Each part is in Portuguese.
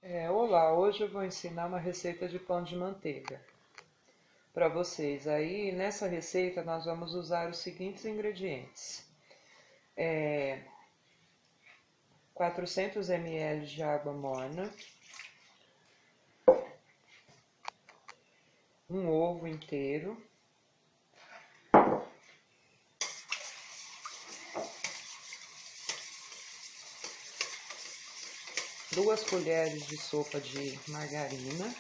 Olá, hoje eu vou ensinar uma receita de pão de manteiga para vocês. Aí nessa receita nós vamos usar os seguintes ingredientes: 400 ml de água morna, um ovo inteiro, duas colheres de sopa de margarina,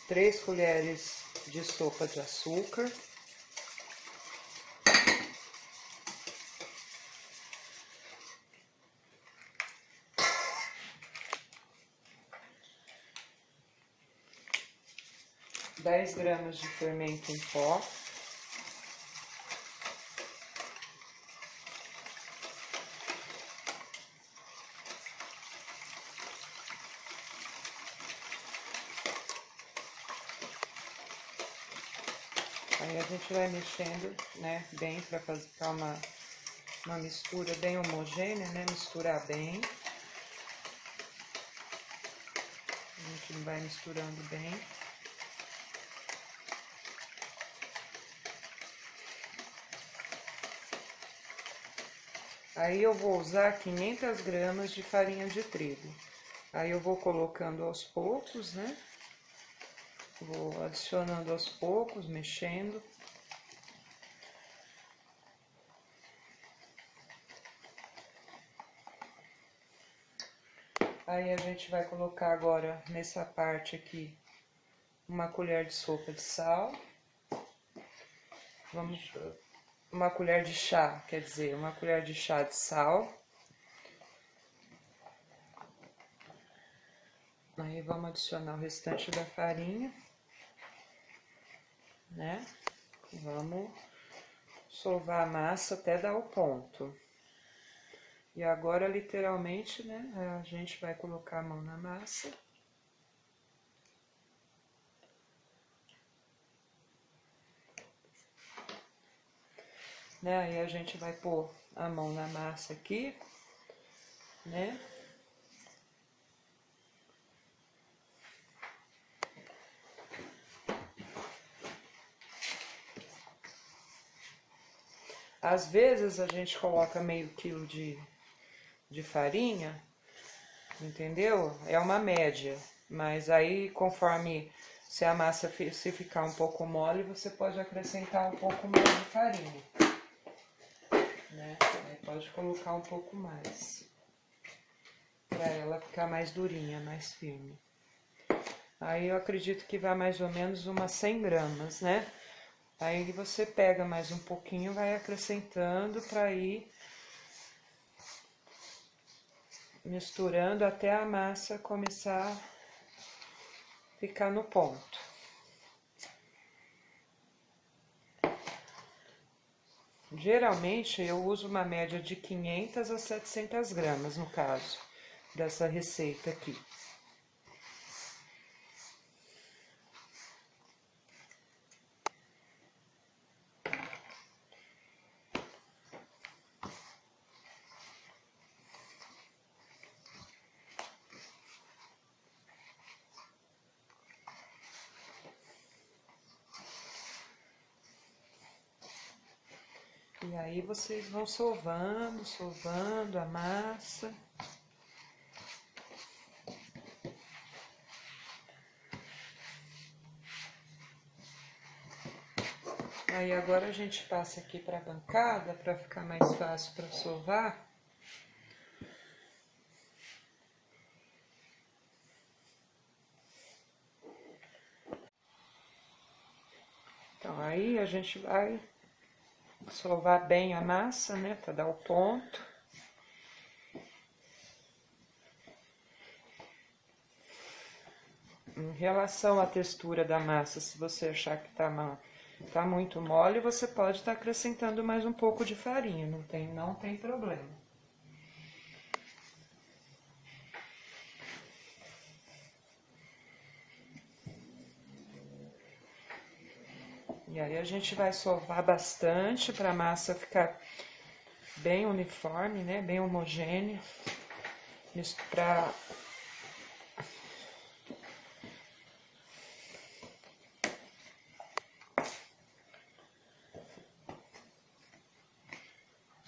3 colheres de sopa de açúcar, dez gramas de fermento em pó, aí a gente vai mexendo, bem para ficar uma mistura bem homogênea, misturar bem. A gente vai misturando bem. Aí eu vou usar 500 gramas de farinha de trigo. Aí eu vou colocando aos poucos, Vou adicionando aos poucos, mexendo. Aí a gente vai colocar agora nessa parte aqui uma colher de sopa de sal. Uma colher de chá, quer dizer, uma colher de chá de sal. Aí vamos adicionar o restante da farinha, Vamos sovar a massa até dar o ponto. E agora, literalmente, a gente vai colocar a mão na massa. Aí a gente vai pôr a mão na massa aqui, Às vezes a gente coloca meio quilo de farinha, entendeu? É uma média, mas aí conforme se a massa se ficar um pouco mole, você pode acrescentar um pouco mais de farinha, Aí pode colocar um pouco mais, para ela ficar mais durinha, mais firme. Aí eu acredito que vai mais ou menos umas 100 gramas, Aí você pega mais um pouquinho, vai acrescentando para ir misturando até a massa começar a ficar no ponto. Geralmente eu uso uma média de 500 a 700 gramas no caso dessa receita aqui. E aí vocês vão sovando a massa. Aí agora a gente passa aqui para a bancada para ficar mais fácil para sovar. Então aí a gente vai sovar bem a massa, para dar o ponto. Em relação à textura da massa, se você achar que tá muito mole, você pode estar acrescentando mais um pouco de farinha, não tem problema. E aí a gente vai sovar bastante para a massa ficar bem uniforme, né? Bem homogêneo. Isso pra...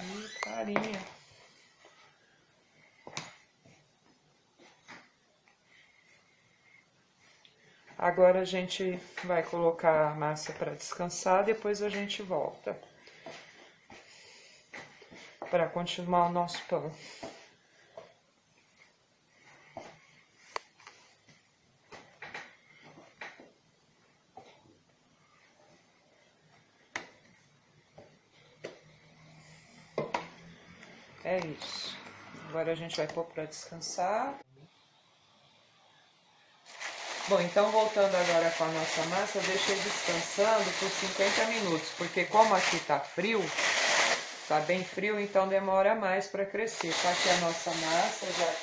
E farinha. Agora a gente vai colocar a massa para descansar, depois a gente volta para continuar o nosso pão. É isso. Agora a gente vai pôr para descansar. Bom, então voltando agora com a nossa massa, eu deixei descansando por 50 minutos, porque como aqui tá frio, tá bem frio, então demora mais para crescer. Tá aqui a nossa massa, já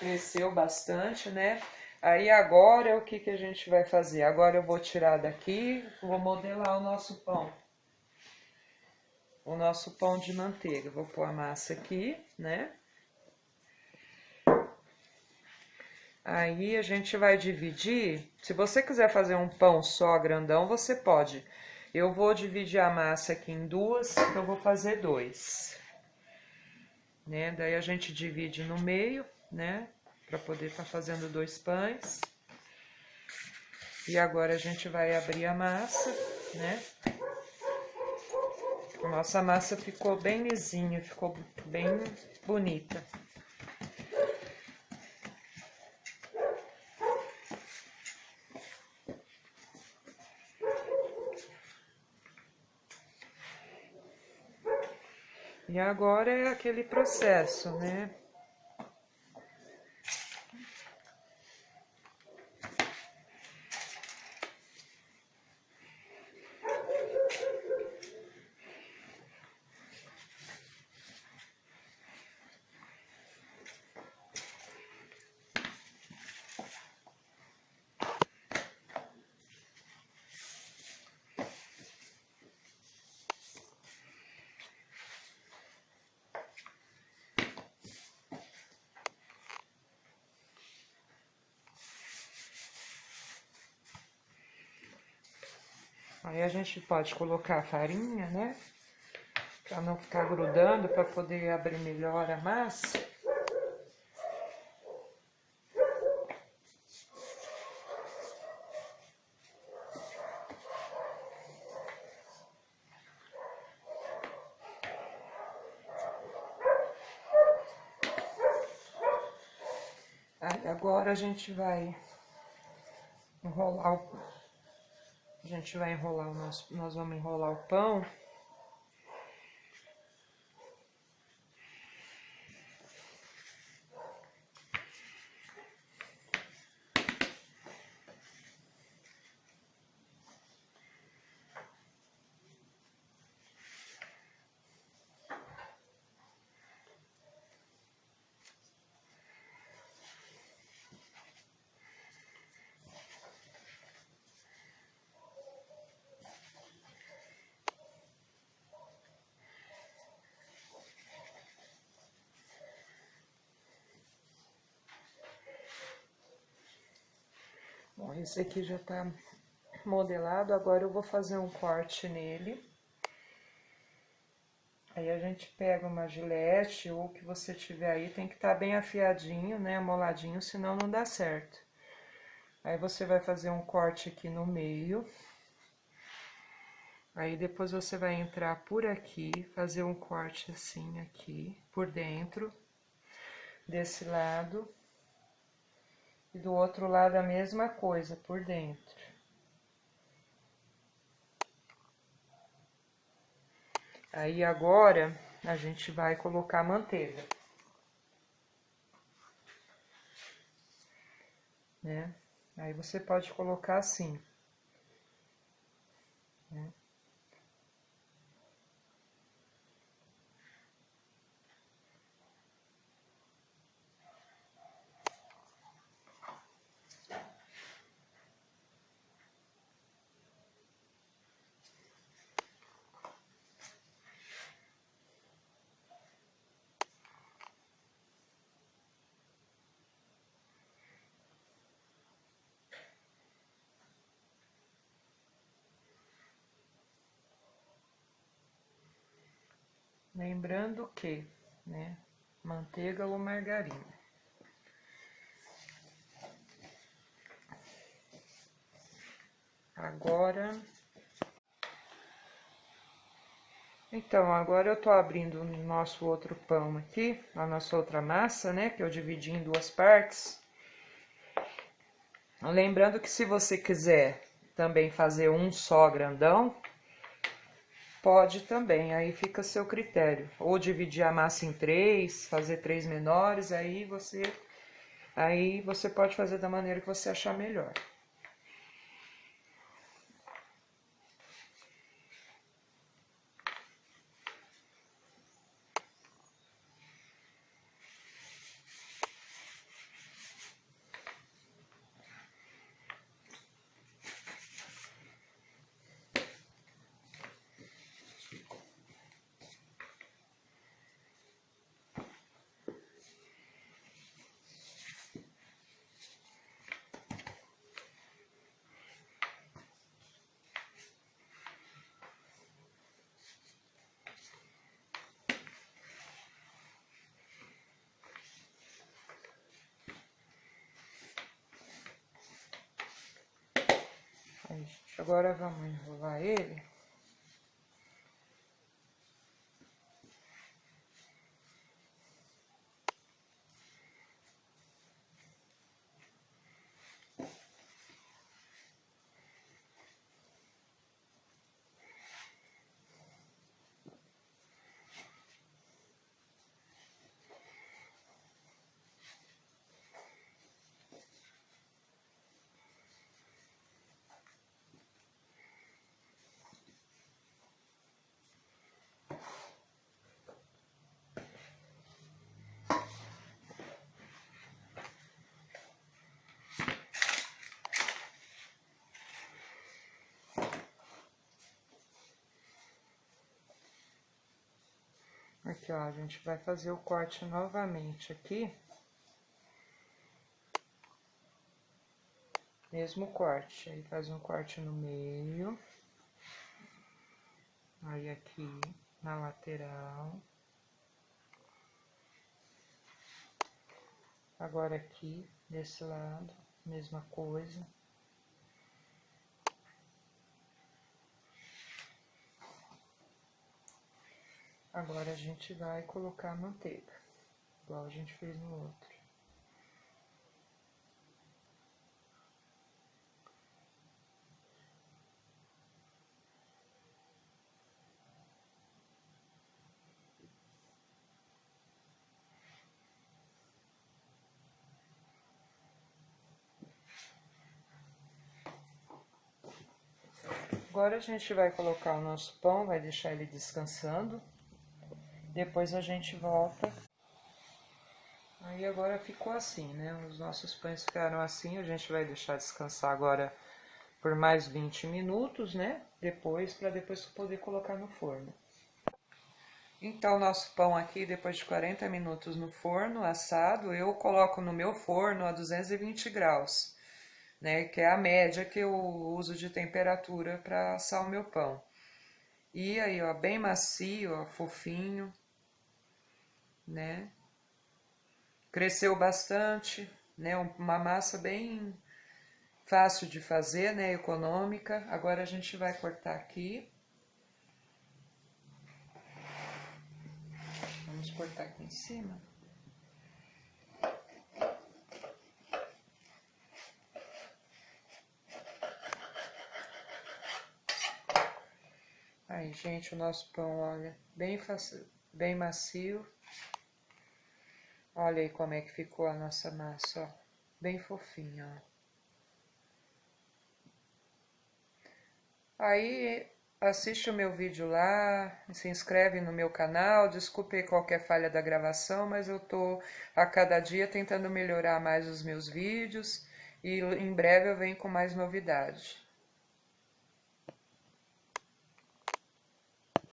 cresceu bastante, né? Aí agora o que que a gente vai fazer? Agora eu vou tirar daqui, vou modelar o nosso pão. O nosso pão de manteiga. Vou pôr a massa aqui, né? Aí a gente vai dividir. Se você quiser fazer um pão só grandão, você pode. Eu vou dividir a massa aqui em duas, então eu vou fazer 2. Né? Daí a gente divide no meio, né? Para poder estar fazendo 2 pães. E agora a gente vai abrir a massa, né? A nossa massa ficou bem lisinha, ficou bem bonita. E agora é aquele processo, né? Aí a gente pode colocar a farinha, né? Pra não ficar grudando, pra poder abrir melhor a massa. Aí agora a gente vai enrolar o... A gente vai enrolar o nosso... Nós vamos enrolar o pão. Bom, esse aqui já tá modelado, agora eu vou fazer um corte nele. Aí a gente pega uma gilete ou o que você tiver aí, tem que estar bem afiadinho, né, amoladinho, senão não dá certo. Aí você vai fazer um corte aqui no meio. Aí depois você vai entrar por aqui, fazer um corte assim aqui, por dentro, desse lado. E do outro lado a mesma coisa, por dentro. Aí agora a gente vai colocar manteiga, né? Aí você pode colocar assim, né? Lembrando que, né, manteiga ou margarina. Agora... Então, agora eu tô abrindo o nosso outro pão aqui, a nossa outra massa, né, que eu dividi em duas partes. Lembrando que se você quiser também fazer um só grandão, pode também, aí fica a seu critério. Ou dividir a massa em três, fazer três menores, aí você pode fazer da maneira que você achar melhor. Aí, gente, agora vamos enrolar ele. Aqui, ó, a gente vai fazer o corte novamente aqui. Mesmo corte, aí faz um corte no meio. Aí aqui, na lateral. Agora aqui, desse lado, mesma coisa. Agora a gente vai colocar a manteiga, igual a gente fez no outro. Agora a gente vai colocar o nosso pão, vai deixar ele descansando. Depois a gente volta. Aí agora ficou assim, né? Os nossos pães ficaram assim, a gente vai deixar descansar agora por mais 20 minutos, né? Para depois poder colocar no forno. Então, nosso pão aqui, depois de 40 minutos no forno, assado, eu coloco no meu forno a 220 graus, né? Que é a média que eu uso de temperatura para assar o meu pão. E aí, ó, bem macio, ó, fofinho, né? Cresceu bastante, né? Uma massa bem fácil de fazer, né? Econômica. Agora a gente vai cortar aqui. Vamos cortar aqui em cima. Aí, gente, o nosso pão, olha, bem macio. Olha aí como é que ficou a nossa massa, ó. Bem fofinha, ó. Aí, assiste o meu vídeo lá, se inscreve no meu canal. Desculpe qualquer falha da gravação, mas eu tô a cada dia tentando melhorar mais os meus vídeos. E em breve eu venho com mais novidade.